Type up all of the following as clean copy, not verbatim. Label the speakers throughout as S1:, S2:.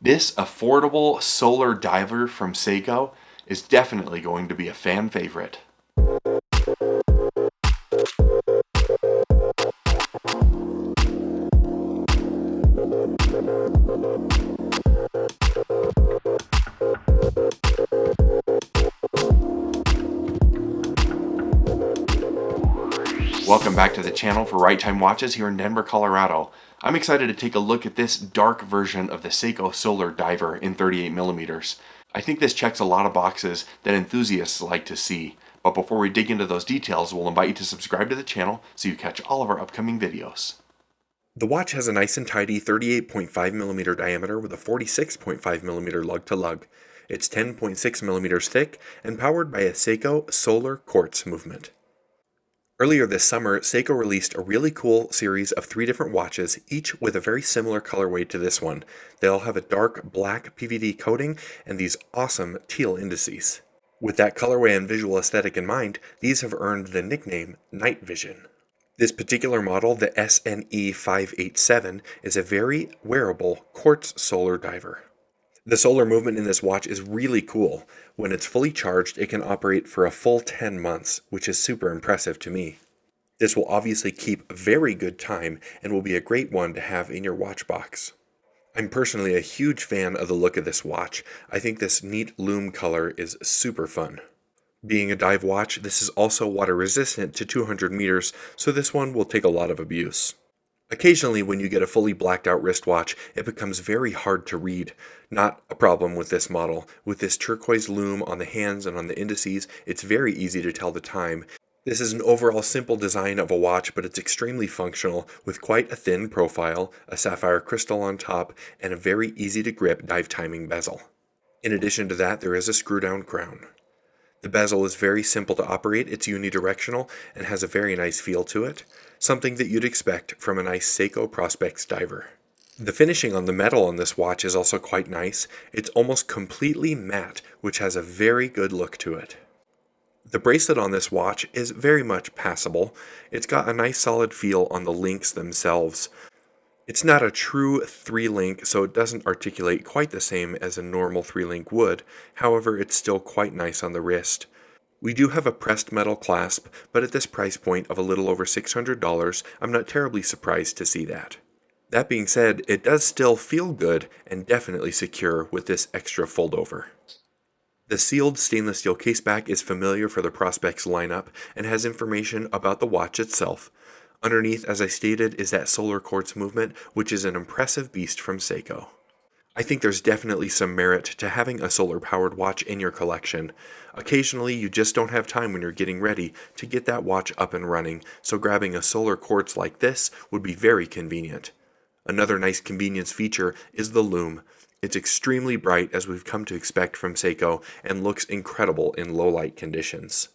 S1: This affordable solar diver from Seiko is definitely going to be a fan favorite. Welcome back to the channel for Right Time Watches here in Denver, Colorado. I'm excited to take a look at this dark version of the Seiko Solar diver in 38mm. I think this checks a lot of boxes that enthusiasts like to see. But before we dig into those details, we'll invite you to subscribe to the channel so you catch all of our upcoming videos.
S2: The watch has a nice and tidy 38.5mm diameter with a 46.5mm lug-to-lug. It's 10.6mm thick and powered by a Seiko Solar quartz movement. Earlier this summer, Seiko released a really cool series of 3 different watches, each with a very similar colorway to this one. They all have a dark black PVD coating and these awesome teal indices. With that colorway and visual aesthetic in mind, these have earned the nickname Night Vision. This particular model, the SNE587, is a very wearable quartz solar diver. The solar movement in this watch is really cool. When it's fully charged, it can operate for a full 10 months, which is super impressive to me. This will obviously keep very good time and will be a great one to have in your watch box. I'm personally a huge fan of the look of this watch. I think this neat Lume color is super fun. Being a dive watch, this is also water resistant to 200 meters, so this one will take a lot of abuse. Occasionally, when you get a fully blacked out wristwatch, it becomes very hard to read. Not a problem with this model. With this turquoise lume on the hands and on the indices, it's very easy to tell the time. This is an overall simple design of a watch, but it's extremely functional, with quite a thin profile, a sapphire crystal on top, and a very easy to grip dive timing bezel. In addition to that, there is a screw down crown. The bezel is very simple to operate, it's unidirectional, and has a very nice feel to it, something that you'd expect from a nice Seiko Prospex diver. The finishing on the metal on this watch is also quite nice. It's almost completely matte, which has a very good look to it. The bracelet on this watch is very much passable. It's got a nice solid feel on the links themselves. It's not a true 3-link, so it doesn't articulate quite the same as a normal 3-link would. However, it's still quite nice on the wrist. We do have a pressed metal clasp, but at this price point of a little over $600, I'm not terribly surprised to see that. That being said, it does still feel good and definitely secure with this extra fold-over. The sealed stainless steel caseback is familiar for the Prospex lineup and has information about the watch itself. Underneath, as I stated, is that solar quartz movement, which is an impressive beast from Seiko. I think there's definitely some merit to having a solar-powered watch in your collection. Occasionally, you just don't have time when you're getting ready to get that watch up and running, so grabbing a solar quartz like this would be very convenient. Another nice convenience feature is the lume. It's extremely bright, as we've come to expect from Seiko, and looks incredible in low-light conditions.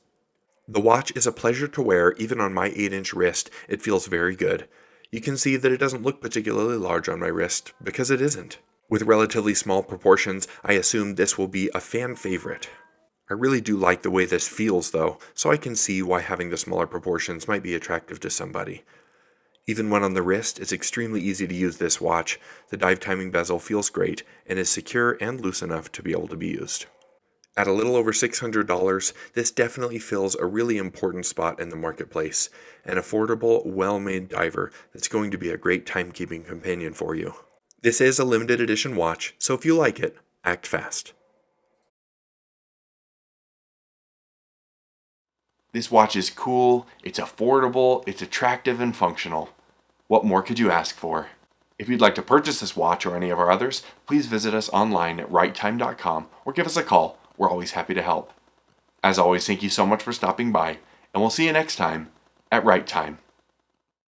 S2: The watch is a pleasure to wear. Even on my 8-inch wrist, it feels very good. You can see that it doesn't look particularly large on my wrist, because it isn't. With relatively small proportions, I assume this will be a fan favorite. I really do like the way this feels though, so I can see why having the smaller proportions might be attractive to somebody. Even when on the wrist, it's extremely easy to use this watch. The dive timing bezel feels great, and is secure and loose enough to be able to be used. At a little over $600, this definitely fills a really important spot in the marketplace. An affordable, well-made diver that's going to be a great timekeeping companion for you. This is a limited edition watch, so if you like it, act fast.
S1: This watch is cool, it's affordable, it's attractive and functional. What more could you ask for? If you'd like to purchase this watch or any of our others, please visit us online at righttime.com or give us a call. We're always happy to help. As always, thank you so much for stopping by, and we'll see you next time at Right Time.